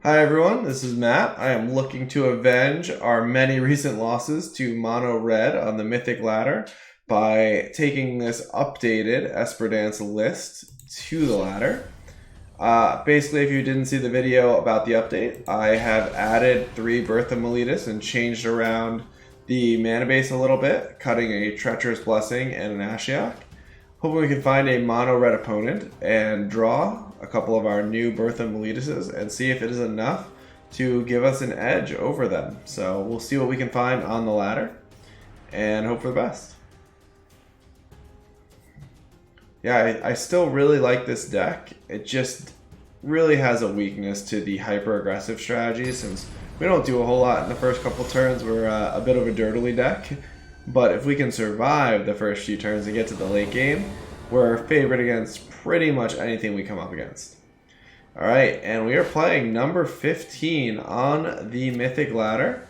Hi everyone, this is Matt. I am looking to avenge our many recent losses to Mono Red on the Mythic Ladder by taking this updated Esper list to the ladder. Basically, if you didn't see the video about the update, I have added 3 Birth of Meletus and changed around the mana base a little bit, cutting a Treacherous Blessing and an Ashiok. Hoping we can find a mono red opponent and draw a couple of our new Birth of Melituses and see if it is enough to give us an edge over them. So we'll see what we can find on the ladder and hope for the best. Yeah, I still really like this deck. It just really has a weakness to the hyper aggressive strategy since we don't do a whole lot in the first couple turns. We're a bit of a dirtily deck. But if we can survive the first few turns and get to the late game, we're favored against pretty much anything we come up against. Alright, and we are playing number 15 on the Mythic Ladder.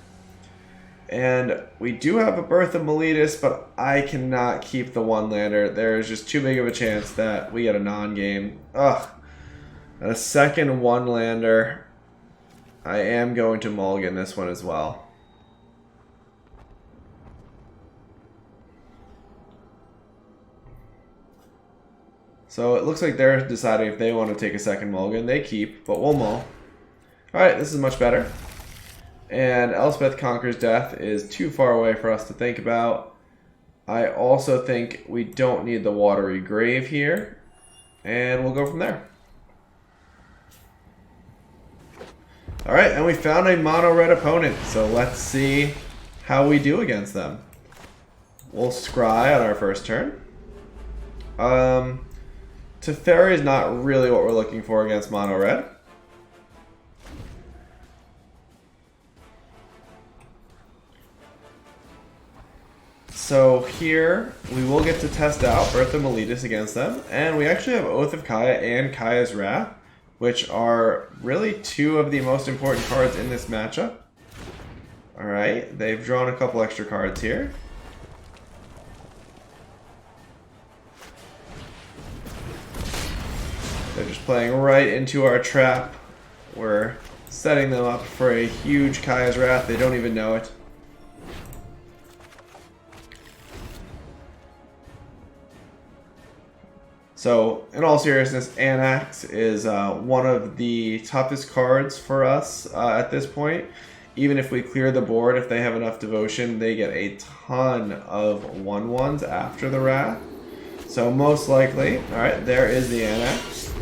And we do have a Birth of Meletus, but I cannot keep the one-lander. There is just too big of a chance that we get a non-game. Ugh. And a second one-lander. I am going to mulligan this one as well. So it looks like they're deciding if they want to take a second mulligan. They keep, but we'll mull. Alright, this is much better. And Elspeth Conquers Death is too far away for us to think about. I also think we don't need the Watery Grave here. And we'll go from there. Alright, and we found a mono red opponent. So let's see how we do against them. We'll scry on our first turn. Teferi is not really what we're looking for against mono red. So here we will get to test out Birth of Meletus against them, and we actually have Oath of Kaya and Kaya's Wrath, which are really 2 of the most important cards in this matchup. Alright, they've drawn a couple extra cards here. They're just playing right into our trap. We're setting them up for a huge Kaya's Wrath. They don't even know it. So, in all seriousness, Anax is one of the toughest cards for us at this point. Even if we clear the board, if they have enough devotion, they get a ton of 1/1s after the Wrath. So most likely, alright, there is the Anax.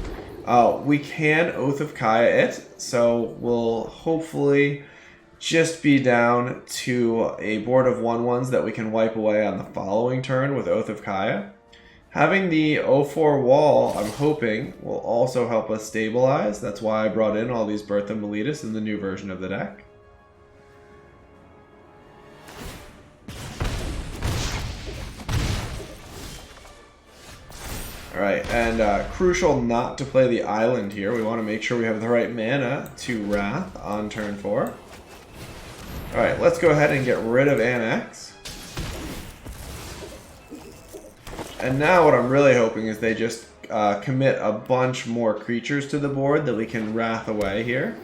We can Oath of Kaya it, so we'll hopefully just be down to a board of 1/1s that we can wipe away on the following turn with Oath of Kaya. Having the 0-4 wall, I'm hoping, will also help us stabilize. That's why I brought in all these Birth of Meletus in the new version of the deck. Alright, and crucial not to play the island here. We want to make sure we have the right mana to Wrath on turn 4. Alright, let's go ahead and get rid of Anax. And now what I'm really hoping is they just commit a bunch more creatures to the board that we can Wrath away here.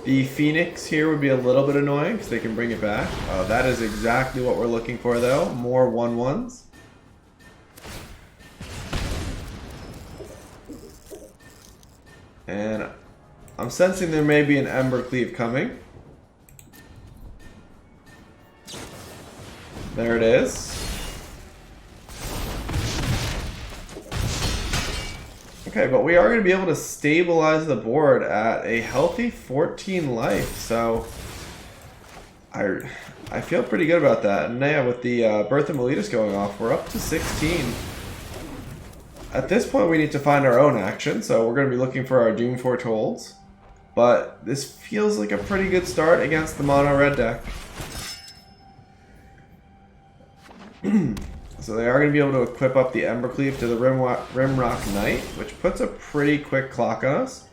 The Phoenix here would be a little bit annoying because they can bring it back. That is exactly what we're looking for though, more 1/1s. And I'm sensing there may be an Embercleave coming. There it is. Okay, but we are going to be able to stabilize the board at a healthy 14 life, so I feel pretty good about that. And yeah, with the Birth of Meletus going off, we're up to 16. At this point, we need to find our own action, so we're going to be looking for our Doom Foretold. But this feels like a pretty good start against the mono red deck. So they are going to be able to equip up the Embercleave to the Rimrock Knight, which puts a pretty quick clock on us.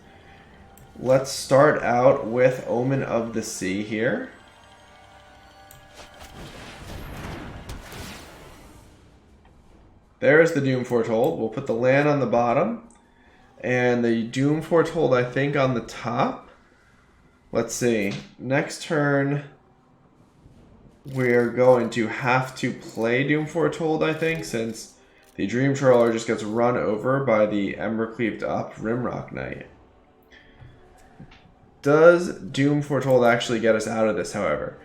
Let's start out with Omen of the Sea here. There's the Doom Foretold. We'll put the land on the bottom. And the Doom Foretold, I think, on the top. Let's see. Next turn, we're going to have to play Doom Foretold, I think, since the Dream Trawler just gets run over by the Ember Cleaved Up Rimrock Knight. Does Doom Foretold actually get us out of this, however?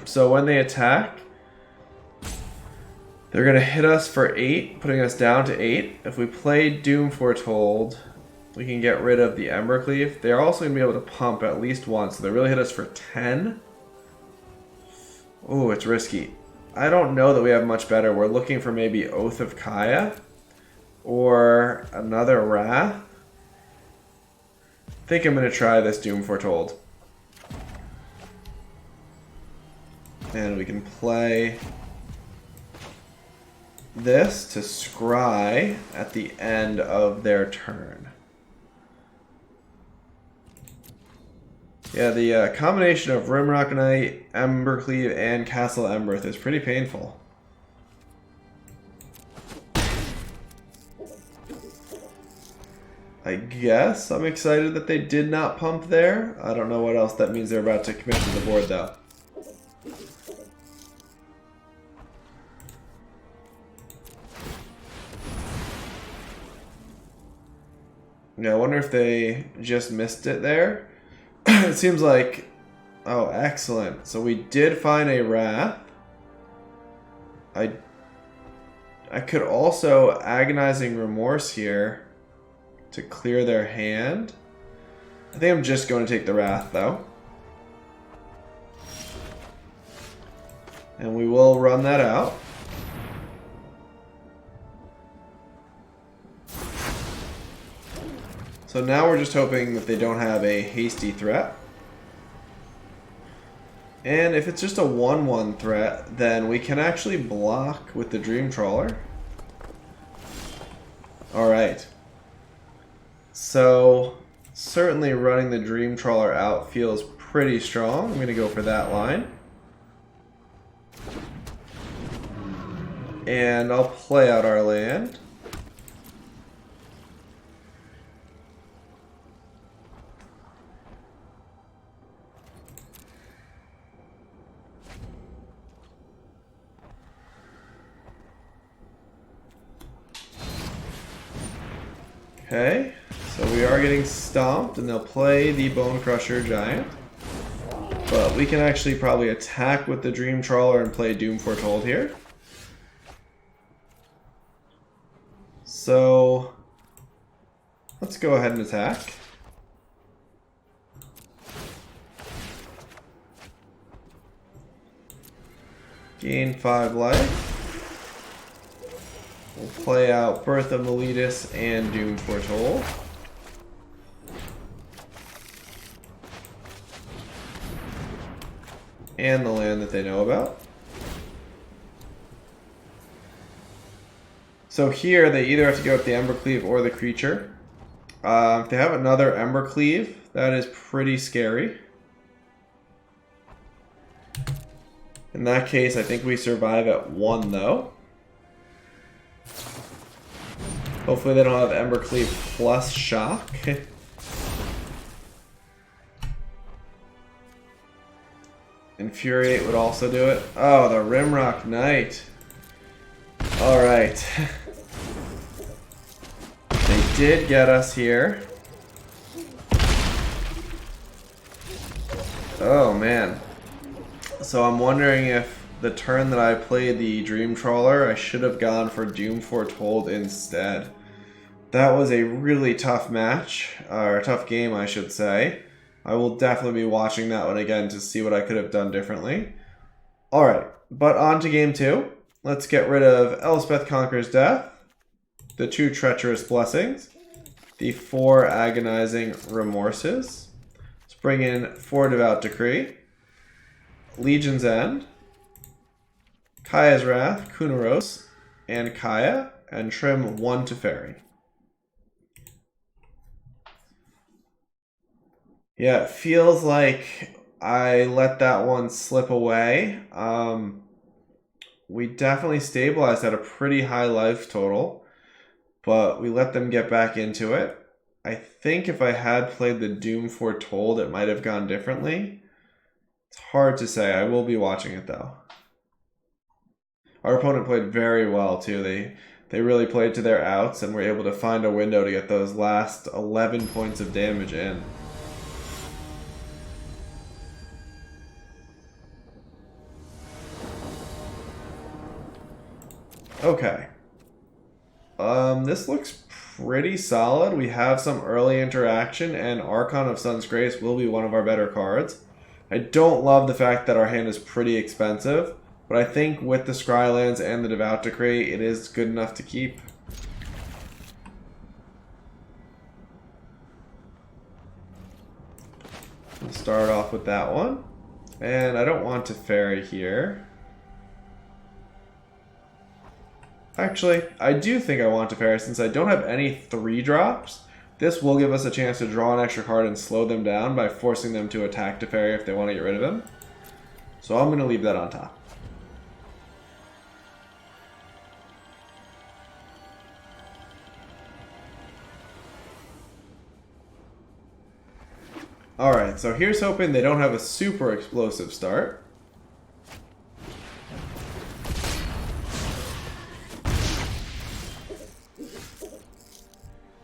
So when they attack, they're going to hit us for 8, putting us down to 8. If we play Doom Foretold, we can get rid of the Ember Cleave. They're also going to be able to pump at least once, so they really hit us for 10. Oh, it's risky. I don't know that we have much better. We're looking for maybe Oath of Kaya or another Wrath. I think I'm going to try this Doom Foretold. And we can play this to scry at the end of their turn. Yeah, the combination of Rimrock Knight, Embercleave, and Castle Emberth is pretty painful. I guess I'm excited that they did not pump there. I don't know what else that means they're about to commit to the board, though. Yeah, I wonder if they just missed it there. It seems like... Oh, excellent. So we did find a Wrath. I could also Agonizing Remorse here to clear their hand. I think I'm just going to take the Wrath, though. And we will run that out. So now we're just hoping that they don't have a hasty threat. And if it's just a 1/1 threat, then we can actually block with the Dream Trawler. Alright. So certainly running the Dream Trawler out feels pretty strong. I'm going to go for that line. And I'll play out our land. Okay, so we are getting stomped, and they'll play the Bone Crusher Giant. But we can actually probably attack with the Dream Trawler and play Doom Foretold here. So let's go ahead and attack. Gain 5 life. We'll play out Birth of Meletus and Doom Foretold. And the land that they know about. So here they either have to go with the Embercleave or the creature. If they have another Embercleave, that is pretty scary. In that case, I think we survive at 1 though. Hopefully they don't have Embercleave plus Shock. Infuriate would also do it. Oh, the Rimrock Knight. Alright. They did get us here. Oh, man. So I'm wondering if the turn that I played the Dream Trawler, I should have gone for Doom Foretold instead. That was a really tough match, or a tough game, I should say. I will definitely be watching that one again to see what I could have done differently. Alright, but on to game 2. Let's get rid of Elspeth Conquers Death, the 2 Treacherous Blessings, the 4 Agonizing Remorses. Let's bring in 4 Devout Decree, Legion's End, Kaya's Wrath, Kunaros, and Kaya, and trim 1 Teferi. Yeah, it feels like I let that one slip away. We definitely stabilized at a pretty high life total. but we let them get back into it. I think if I had played the Doom Foretold, it might have gone differently. It's hard to say. I will be watching it though. Our opponent played very well too. They really played to their outs and were able to find a window to get those last 11 points of damage in. Okay. This looks pretty solid. We have some early interaction, and Archon of Sun's Grace will be one of our better cards. I don't love the fact that our hand is pretty expensive, but I think with the Scrylands and the Devout Decree, it is good enough to keep. We'll start off with that one. And I don't want to Fairy here. Actually, I do think I want to Fairy since I don't have any 3-drops. This will give us a chance to draw an extra card and slow them down by forcing them to attack Teferi if they want to get rid of him. So I'm going to leave that on top. Alright, so here's hoping they don't have a super explosive start.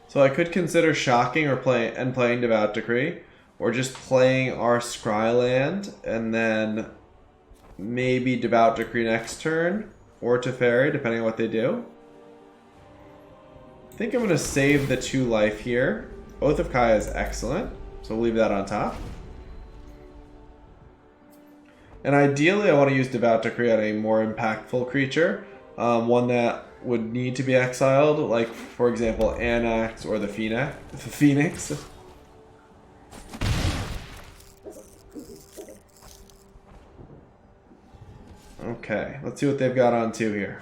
So I could consider shocking or playing Devout Decree, or just playing our Scryland and then maybe Devout Decree next turn, or Teferi, depending on what they do. I think I'm going to save the 2 life here. Oath of Kaya is excellent, so we'll leave that on top. And ideally I want to use Devout Decree on a more impactful creature, one that would need to be exiled, like for example Anax or the Phoenix. Okay, let's see what they've got on 2 here.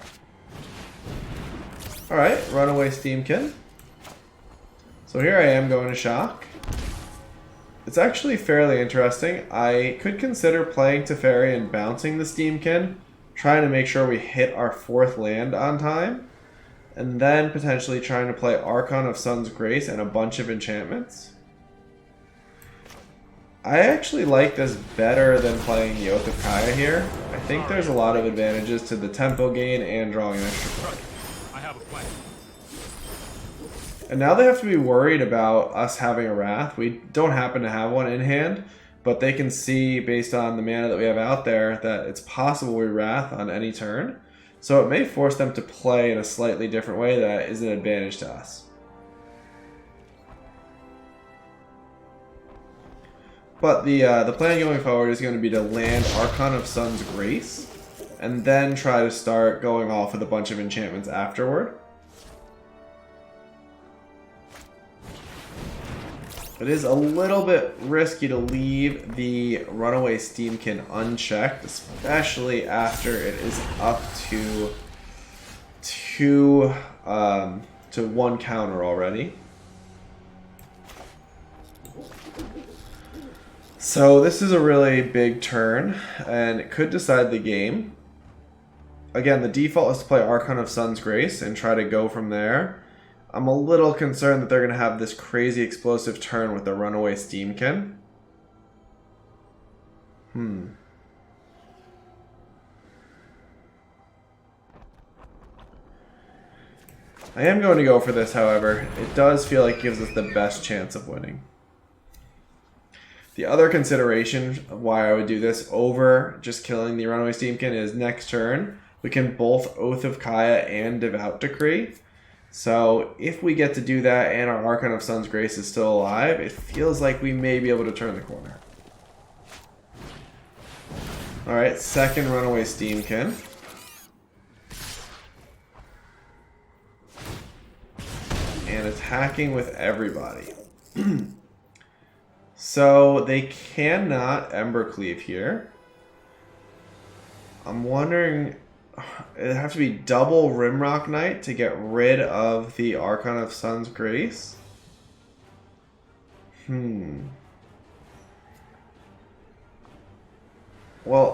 Alright, Runaway Steamkin. So here I am going to shock. It's actually fairly interesting. I could consider playing Teferi and bouncing the Steamkin, trying to make sure we hit our 4th land on time, and then potentially trying to play Archon of Sun's Grace and a bunch of enchantments. I actually like this better than playing the Oath of Kaya here. I think there's a lot of advantages to the tempo gain and drawing an extra card. I have a plan. And now they have to be worried about us having a Wrath. We don't happen to have one in hand, but they can see, based on the mana that we have out there, that it's possible we Wrath on any turn. So it may force them to play in a slightly different way that is an advantage to us. But the plan going forward is going to be to land Archon of Sun's Grace, and then try to start going off with a bunch of enchantments afterward. It is a little bit risky to leave the Runaway Steamkin unchecked, especially after it is up to 1 counter already. So this is a really big turn, and it could decide the game. Again, the default is to play Archon of Sun's Grace and try to go from there. I'm a little concerned that they're going to have this crazy explosive turn with the Runaway Steamkin. I am going to go for this, however. It does feel like it gives us the best chance of winning. The other consideration of why I would do this over just killing the Runaway Steamkin is next turn, we can both Oath of Kaya and Devout Decree. So if we get to do that and our Archon of Sun's Grace is still alive, it feels like we may be able to turn the corner. Alright, second Runaway Steamkin. And attacking with everybody. So they cannot Embercleave here. I'm wondering, it'd have to be double Rimrock Knight to get rid of the Archon of Sun's Grace. Well,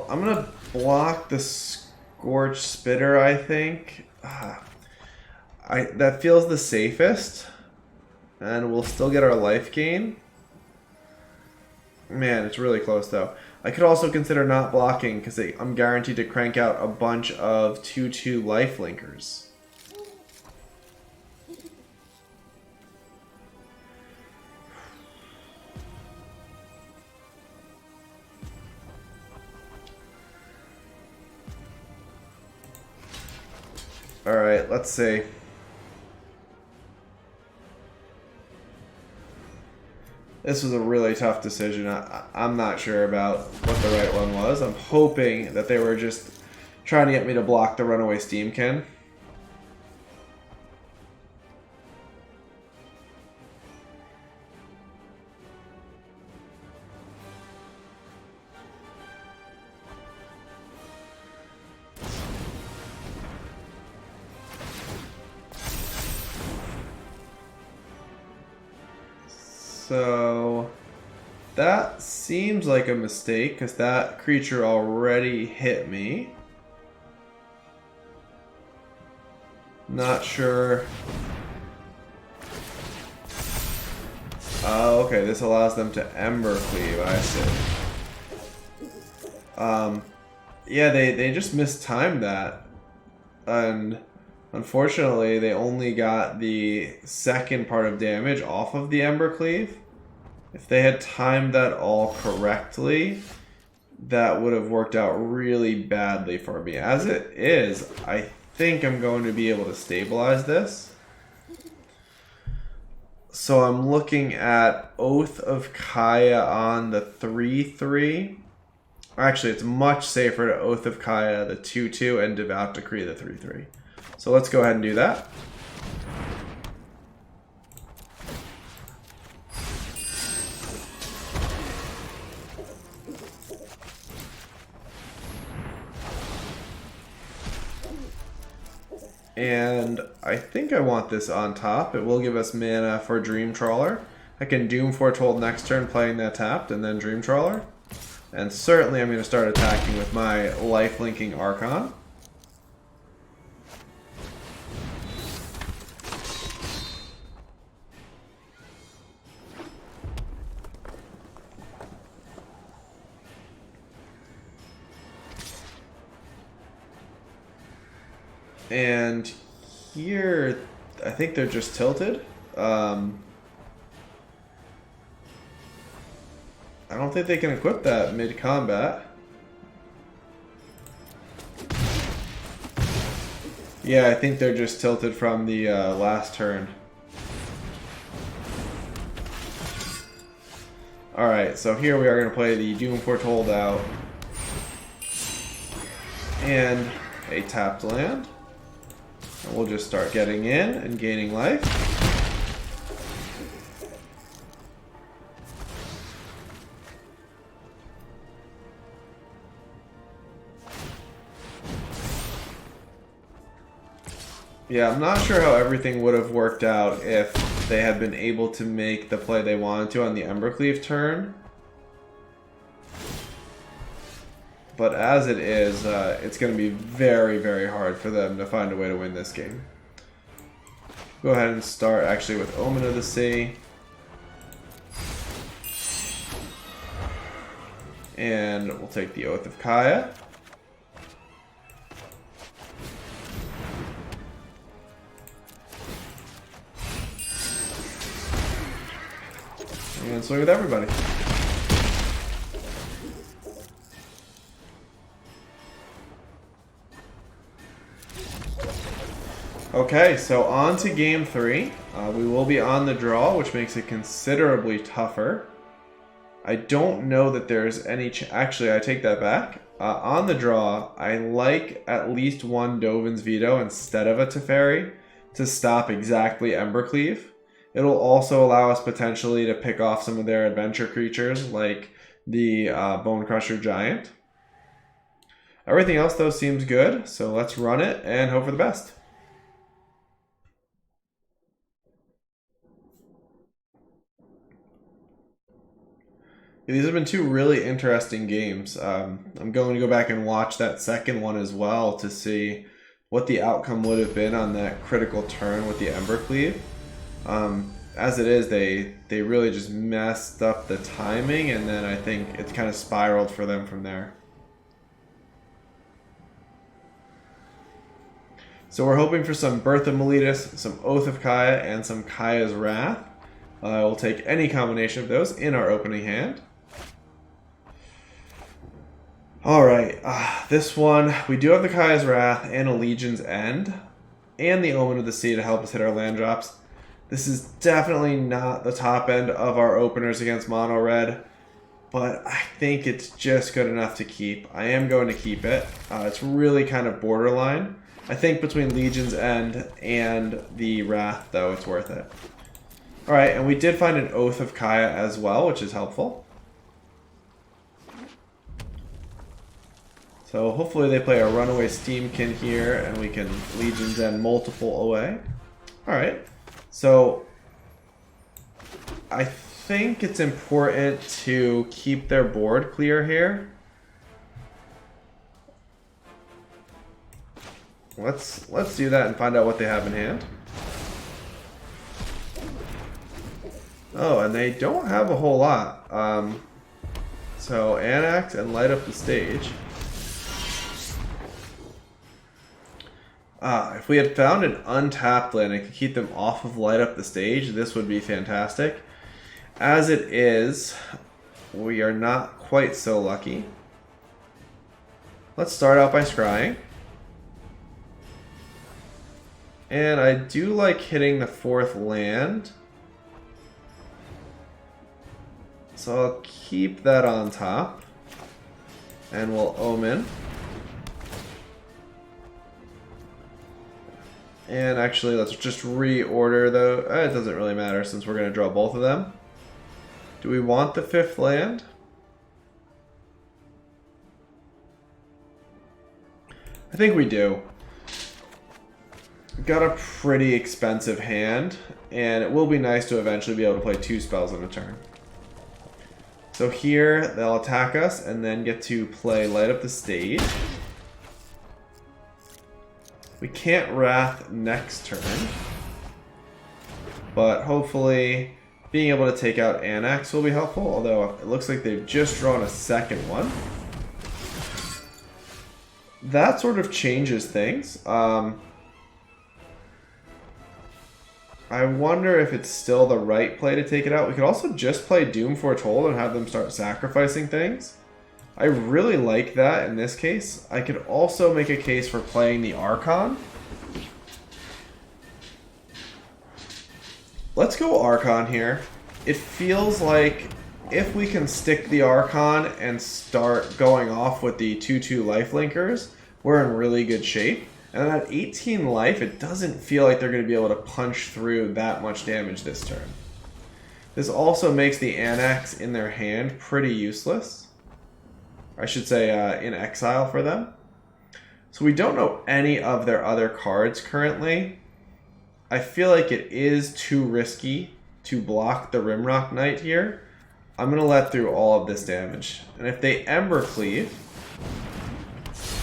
I'm gonna block the Scorch Spitter, I think. that feels the safest. And we'll still get our life gain. Man, it's really close though. I could also consider not blocking because I'm guaranteed to crank out a bunch of 2/2 life linkers. Alright, let's see. This was a really tough decision. I'm not sure about what the right one was. I'm hoping that they were just trying to get me to block the runaway steamkin. So that seems like a mistake because that creature already hit me. Not sure. Oh, okay. This allows them to Ember Cleave. I see. Yeah, they just mistimed that, and unfortunately, they only got the second part of damage off of the Ember Cleave. If they had timed that all correctly, that would have worked out really badly for me. As it is, I think I'm going to be able to stabilize this. So I'm looking at Oath of Kaya on the 3/3. Actually, it's much safer to Oath of Kaya the 2/2 and Devout Decree the 3/3. So let's go ahead and do that. And I think I want this on top. It will give us mana for Dream Trawler. I can Doom Foretold next turn playing that tapped and then Dream Trawler. And certainly I'm going to start attacking with my life-linking Archon. And here, I think they're just tilted. I don't think they can equip that mid-combat. Yeah, I think they're just tilted from the last turn. Alright, so here we are going to play the Doom Foretold out. And a tapped land. And we'll just start getting in and gaining life. Yeah, I'm not sure how everything would have worked out if they had been able to make the play they wanted to on the Embercleave turn. But as it is, it's going to be very, very hard for them to find a way to win this game. Go ahead and start actually with Omen of the Sea. And we'll take the Oath of Kaya. And swing with everybody. Okay, so on to game 3. We will be on the draw, which makes it considerably tougher. I don't know that there's any... Actually, I take that back. On the draw, I like at least one Dovin's Veto instead of a Teferi to stop exactly Embercleave. It'll also allow us potentially to pick off some of their adventure creatures, like the Bone Crusher Giant. Everything else, though, seems good, so let's run it and hope for the best. These have been two really interesting games. I'm going to go back and watch that second one as well to see what the outcome would have been on that critical turn with the Ember Cleave. As it is, they really just messed up the timing, and then I think it's kind of spiraled for them from there. So we're hoping for some Birth of Meletus, some Oath of Kaya, and some Kaya's Wrath. We'll take any combination of those in our opening hand. Alright, this one, we do have the Kaya's Wrath and a Legion's End, and the Omen of the Sea to help us hit our land drops. This is definitely not the top end of our openers against Mono Red, but I think it's just good enough to keep. I am going to keep it. It's really kind of borderline. I think between Legion's End and the Wrath, though, it's worth it. Alright, and we did find an Oath of Kaya as well, which is helpful. So hopefully they play a Runaway Steamkin here, and we can Legion's End multiple away. Alright, so I think it's important to keep their board clear here. Let's do that and find out what they have in hand. Oh, and they don't have a whole lot. So Annex and light up the stage. If we had found an untapped land and could keep them off of light up the stage, this would be fantastic. As it is, we are not quite so lucky. Let's start out by scrying. And I do like hitting the 4th land. So I'll keep that on top. And we'll Omen. And actually, let's just reorder though. It doesn't really matter since we're going to draw both of them. Do we want the 5th land? I think we do. Got a pretty expensive hand, and it will be nice to eventually be able to play 2 spells in a turn. So here, they'll attack us and then get to play Light Up the Stage. We can't Wrath next turn, but hopefully being able to take out Annex will be helpful, although it looks like they've just drawn a 2nd one. That sort of changes things. I wonder if it's still the right play to take it out. We could also just play Doom Foretold and have them start sacrificing things. I really like that in this case. I could also make a case for playing the Archon. Let's go Archon here. It feels like if we can stick the Archon and start going off with the 2/2 lifelinkers, we're in really good shape. And at 18 life, it doesn't feel like they're going to be able to punch through that much damage this turn. This also makes the Annex in their hand pretty useless. I should say in exile for them. So we don't know any of their other cards currently. I feel like it is too risky to block the Rimrock Knight here. I'm going to let through all of this damage. And if they Ember Cleave,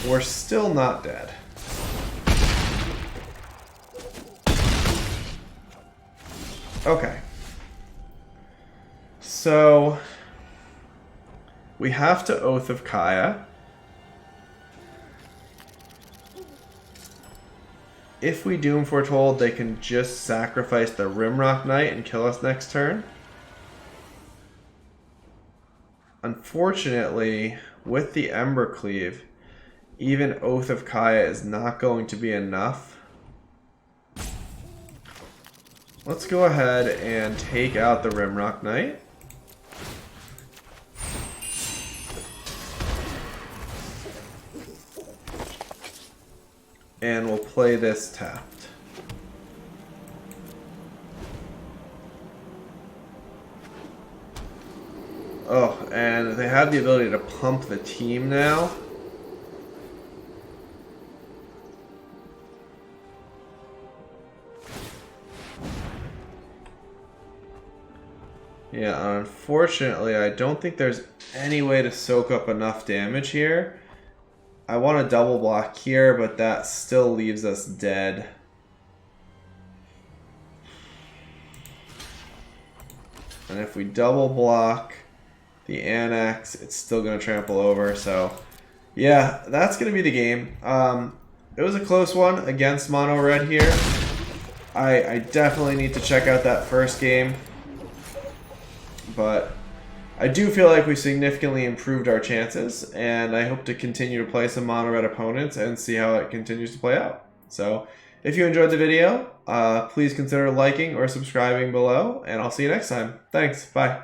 we're still not dead. Okay. So we have to Oath of Kaya. If we Doom Foretold, they can just sacrifice the Rimrock Knight and kill us next turn. Unfortunately, with the Ember Cleave, even Oath of Kaya is not going to be enough. Let's go ahead and take out the Rimrock Knight. And we'll play this tapped. Oh, and they have the ability to pump the team now. Yeah, unfortunately, I don't think there's any way to soak up enough damage here. I want to double block here, but that still leaves us dead. And if we double block the Annex, it's still going to trample over. So, yeah, that's going to be the game. It was a close one against Mono Red here. I definitely need to check out that first game. But I do feel like we significantly improved our chances. And I hope to continue to play some Mono Red opponents and see how it continues to play out. So, if you enjoyed the video, please consider liking or subscribing below. And I'll see you next time. Thanks. Bye.